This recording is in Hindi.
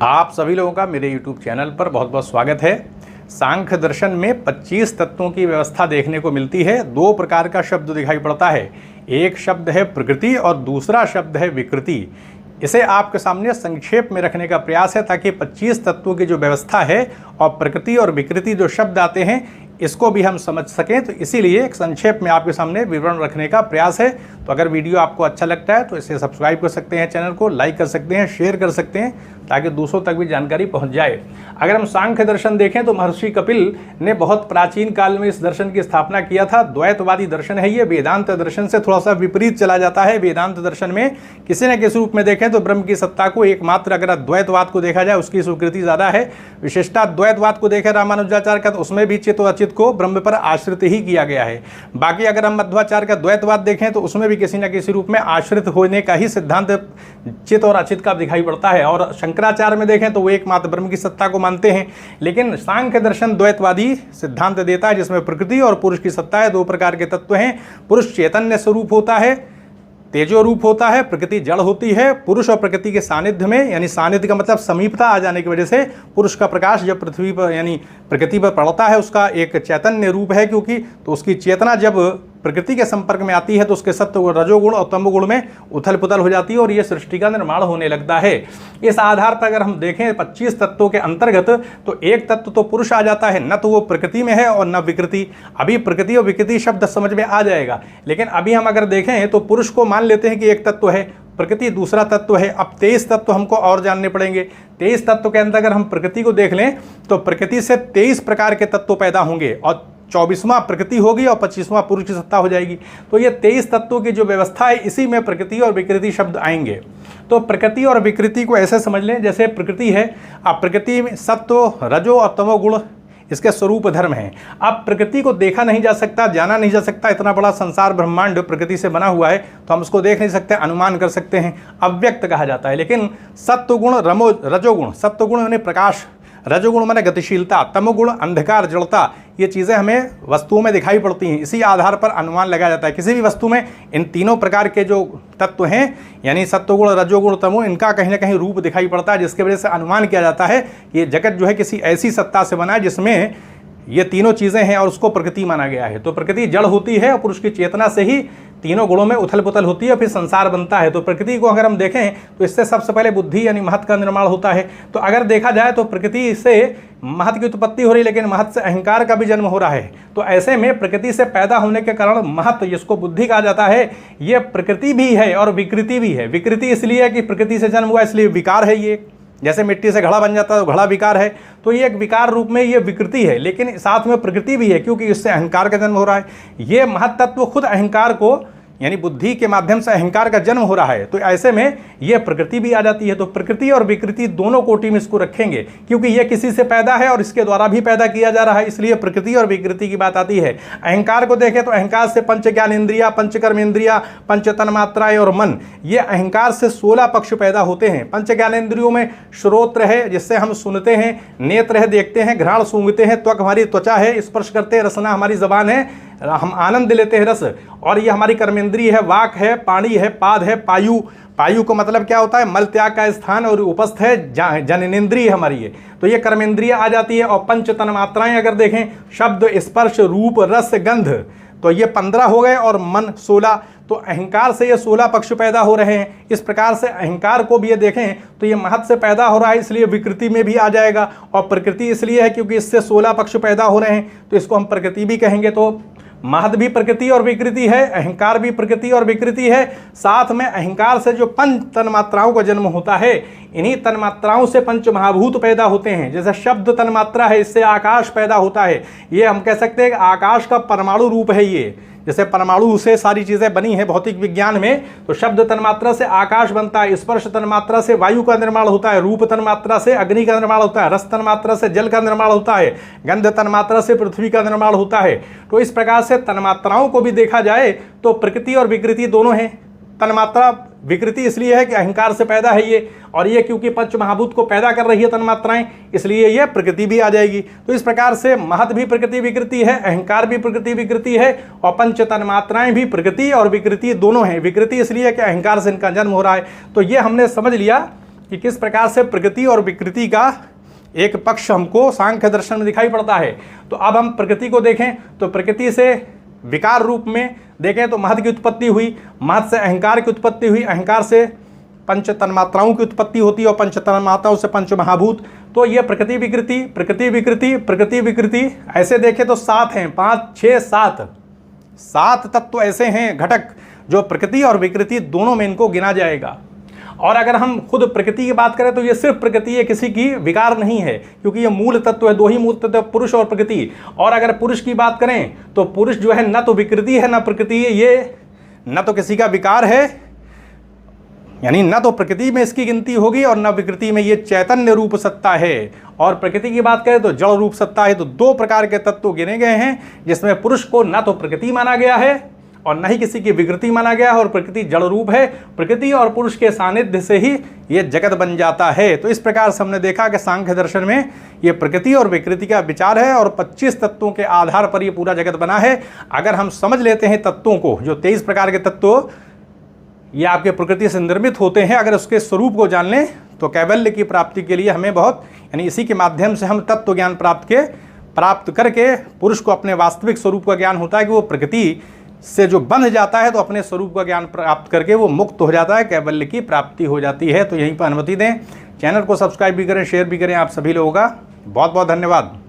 आप सभी लोगों का मेरे YouTube चैनल पर बहुत बहुत स्वागत है। सांख्य दर्शन में 25 तत्वों की व्यवस्था देखने को मिलती है। दो प्रकार का शब्द दिखाई पड़ता है, एक शब्द है प्रकृति और दूसरा शब्द है विकृति। इसे आपके सामने संक्षेप में रखने का प्रयास है ताकि 25 तत्वों की जो व्यवस्था है और प्रकृति और विकृति जो शब्द आते हैं इसको भी हम समझ सकें, तो इसीलिए एक संक्षेप में आपके सामने विवरण रखने का प्रयास है। तो अगर वीडियो आपको अच्छा लगता है तो इसे सब्सक्राइब कर सकते हैं, चैनल को लाइक कर सकते हैं, शेयर कर सकते हैं ताकि दूसरों तक भी जानकारी पहुंच जाए। अगर हम सांख्य दर्शन देखें तो महर्षि कपिल ने बहुत प्राचीन काल में इस दर्शन की स्थापना किया था। द्वैतवादी दर्शन है ये, वेदांत दर्शन से थोड़ा सा विपरीत चला जाता है। वेदांत दर्शन में किसी न किसी रूप में देखें तो ब्रह्म की सत्ता को एकमात्र, अगर द्वैतवाद को देखा जाए उसकी स्वीकृति ज़्यादा है। विशेषता द्वैतवाद को देखें रामानुजाचार्य का तो उसमें भी चित्त और अचित को ब्रह्म पर आश्रित ही किया गया है। बाकी अगर हम मध्वाचार्य का द्वैतवाद देखें तो उसमें भी किसी न किसी रूप में आश्रित होने का ही सिद्धांत चित्त और अचित का दिखाई पड़ता है। और शंकराचार्य में देखें तो वो एकमात्र ब्रह्म की सत्ता को मानते हैं, लेकिन सांख्य दर्शन द्वैतवादी सिद्धांत देता है जिसमें प्रकृति और पुरुष की सत्ता है। दो प्रकार के तत्व हैं, पुरुष चैतन्य स्वरूप होता है, तेजो रूप होता है, प्रकृति जड़ होती है। पुरुष और प्रकृति के सानिध्य में, यानी सानिध्य का मतलब समीपता आ जाने की वजह से पुरुष का प्रकाश जब पृथ्वी पर यानी प्रकृति पर पड़ता है उसका एक चैतन्य रूप है, क्योंकि तो उसकी चेतना जब प्रकृति के संपर्क में आती है तो उसके सत्व रजोगुण और तमोगुण में उथल पुथल हो जाती है और ये सृष्टि का निर्माण होने लगता है। इस आधार पर अगर हम देखें 25 तत्वों के अंतर्गत तो एक तत्व तो पुरुष आ जाता है, न तो वो प्रकृति में है और न विकृति। अभी प्रकृति और विकृति शब्द समझ में आ जाएगा, लेकिन अभी हम अगर देखें तो पुरुष को मान लेते हैं कि एक तत्व है, प्रकृति दूसरा तत्व है। अब 23 तत्व हमको और जानने पड़ेंगे। 23 तत्व के अंदर अगर हम प्रकृति को देख लें तो प्रकृति से 23 प्रकार के तत्व पैदा होंगे और 24वां प्रकृति होगी और 25वां पुरुष की सत्ता हो जाएगी। तो ये 23 तत्वों की जो व्यवस्था है इसी में प्रकृति और विकृति शब्द आएंगे। तो प्रकृति और विकृति को ऐसे समझ लें जैसे प्रकृति है, अब प्रकृति में सत्व रजो और तमोगुण इसके स्वरूप धर्म है। अब प्रकृति को देखा नहीं जा सकता, जाना नहीं जा सकता, इतना बड़ा संसार ब्रह्मांड प्रकृति से बना हुआ है तो हम उसको देख नहीं सकते, अनुमान कर सकते हैं, अव्यक्त कहा जाता है। लेकिन सत्वगुण रजोगुण, सत्वगुण यानी प्रकाश, रजोगुण माने गतिशीलता, तमोगुण अंधकार जड़ता, ये चीज़ें हमें वस्तुओं में दिखाई पड़ती हैं। इसी आधार पर अनुमान लगाया जाता है किसी भी वस्तु में इन तीनों प्रकार के जो तत्व हैं यानी सत्वगुण रजोगुण तमो, इनका कहीं ना कहीं रूप दिखाई पड़ता है, जिसकी वजह से अनुमान किया जाता है ये जगत जो है किसी ऐसी सत्ता से बना है जिसमें ये तीनों चीज़ें हैं और उसको प्रकृति माना गया है। तो प्रकृति जड़ होती है और पुरुष की चेतना से ही तीनों गुणों में उथल पुथल होती है, फिर संसार बनता है। तो प्रकृति को अगर हम देखें तो इससे सबसे पहले बुद्धि यानी महत का निर्माण होता है। तो अगर देखा जाए तो प्रकृति से महत की उत्पत्ति हो रही, लेकिन महत से अहंकार का भी जन्म हो रहा है। तो ऐसे में प्रकृति से पैदा होने के कारण महत, जिसको बुद्धि कहा जाता है, ये प्रकृति भी है और विकृति भी है। विकृति इसलिए है कि प्रकृति से जन्म हुआ इसलिए विकार है ये, जैसे मिट्टी से घड़ा बन जाता है तो घड़ा विकार है, तो ये एक विकार रूप में ये विकृति है, लेकिन साथ में प्रकृति भी है क्योंकि इससे अहंकार का जन्म हो रहा है। ये महत्त्व खुद अहंकार को यानी बुद्धि के माध्यम से अहंकार का जन्म हो रहा है, तो ऐसे में ये प्रकृति भी आ जाती है। तो प्रकृति और विकृति दोनों कोटि में इसको रखेंगे क्योंकि ये किसी से पैदा है और इसके द्वारा भी पैदा किया जा रहा है, इसलिए प्रकृति और विकृति की बात आती है। अहंकार को देखें तो अहंकार से पंच ज्ञान इंद्रिया, पंच कर्म इंद्रिया, पंच तन्मात्राएं और मन, ये अहंकार से 16 पक्ष पैदा होते हैं। पंच ज्ञान इंद्रियों में श्रोत्र है जिससे हम सुनते हैं, नेत्र है देखते हैं, घ्राण सूंघते हैं, त्वक हमारी त्वचा है स्पर्श करते हैं, रसना हमारी जबान है हम आनंद लेते हैं रस, और ये हमारी कर्मेंद्रिय है, वाक है, पाणी है, पाद है, पायु, पायु को मतलब क्या होता है मल त्याग का स्थान, और उपस्थ है जननेन्द्रिय हमारी है, तो ये कर्मेंद्रिय आ जाती है। और पंच तन्मात्राएं अगर देखें शब्द स्पर्श रूप रस गंध, तो ये 15 हो गए और मन 16, तो अहंकार से ये 16 पक्ष पैदा हो रहे हैं। इस प्रकार से अहंकार को भी ये देखें तो ये महत से पैदा हो रहा है, इसलिए विकृति में भी आ जाएगा। और प्रकृति इसलिए है क्योंकि इससे 16 पक्ष पैदा हो रहे हैं, तो इसको हम प्रकृति भी कहेंगे। तो महत भी प्रकृति और विकृति है, अहंकार भी प्रकृति और विकृति है। साथ में अहंकार से जो पंच तन्मात्राओं का जन्म होता है, इन्हीं तन्मात्राओं से पंच महाभूत पैदा होते हैं। जैसे शब्द तन्मात्रा है, इससे आकाश पैदा होता है। ये हम कह सकते हैं कि आकाश का परमाणु रूप है ये, जैसे परमाणु से सारी चीज़ें बनी हैं भौतिक विज्ञान में, तो शब्द तन्मात्रा से आकाश बनता है, स्पर्श तन्मात्रा से वायु का निर्माण होता है, रूप तन्मात्रा से अग्नि का निर्माण होता है, रस तन्मात्रा से जल का निर्माण होता है, गंध तन्मात्रा से पृथ्वी का निर्माण होता है। तो इस प्रकार से तन्मात्राओं को भी देखा जाए तो प्रकृति और विकृति दोनों हैं। तन्मात्रा विकृति इसलिए है कि अहंकार से पैदा है ये, और ये क्योंकि पंच महाभूत को पैदा कर रही है तन्मात्राएं, इसलिए ये प्रकृति भी आ जाएगी। तो इस प्रकार से महत भी प्रकृति विकृति है, अहंकार भी प्रकृति विकृति है, और पंच तन्मात्राएं भी प्रकृति और विकृति दोनों हैं। विकृति इसलिए कि अहंकार से इनका जन्म हो रहा है। तो ये हमने समझ लिया कि किस प्रकार से प्रकृति और विकृति का एक पक्ष हमको सांख्य दर्शन में दिखाई पड़ता है। तो अब हम प्रकृति को देखें तो प्रकृति से विकार रूप में देखें तो महत की उत्पत्ति हुई, महत से अहंकार की उत्पत्ति हुई, अहंकार से पंच तन्मात्राओं की उत्पत्ति होती है और पंच तन्मात्राओं से पंच महाभूत। तो ये प्रकृति विकृति, प्रकृति विकृति, प्रकृति विकृति, ऐसे देखें तो 7 हैं, 5 6 7 तत्व ऐसे हैं घटक जो प्रकृति और विकृति दोनों में इनको गिना जाएगा। और अगर हम खुद प्रकृति की बात करें तो ये सिर्फ प्रकृति है, किसी की विकार नहीं है, क्योंकि ये मूल तत्व है, 2 ही मूल तत्व, पुरुष और प्रकृति। और अगर पुरुष की बात करें तो पुरुष जो है न तो विकृति है न प्रकृति है, ये न तो किसी का विकार है, यानी न तो प्रकृति में इसकी गिनती होगी और न विकृति में, ये चैतन्य रूप सत्ता है। और प्रकृति की बात करें तो जड़ रूप सत्ता है। तो 2 प्रकार के तत्व गिने गए हैं, जिसमें पुरुष को न तो प्रकृति माना गया है और न ही किसी की विकृति माना गया है, और प्रकृति जड़ रूप है। प्रकृति और पुरुष के सानिध्य से ही ये जगत बन जाता है। तो इस प्रकार से हमने देखा कि सांख्य दर्शन में ये प्रकृति और विकृति का विचार है और 25 तत्वों के आधार पर ये पूरा जगत बना है। अगर हम समझ लेते हैं तत्वों को, जो 23 प्रकार के तत्व ये आपके प्रकृति से निर्मित होते हैं, अगर उसके स्वरूप को जान लें तो कैवल्य की प्राप्ति के लिए हमें बहुत, यानी इसी के माध्यम से हम तत्व ज्ञान प्राप्त करके पुरुष को अपने वास्तविक स्वरूप का ज्ञान होता है कि वो प्रकृति से जो बंध जाता है तो अपने स्वरूप का ज्ञान प्राप्त करके वो मुक्त हो जाता है, कैवल्य की प्राप्ति हो जाती है। तो यहीं पर अनुमति दें, चैनल को सब्सक्राइब भी करें, शेयर भी करें। आप सभी लोगों का बहुत बहुत धन्यवाद।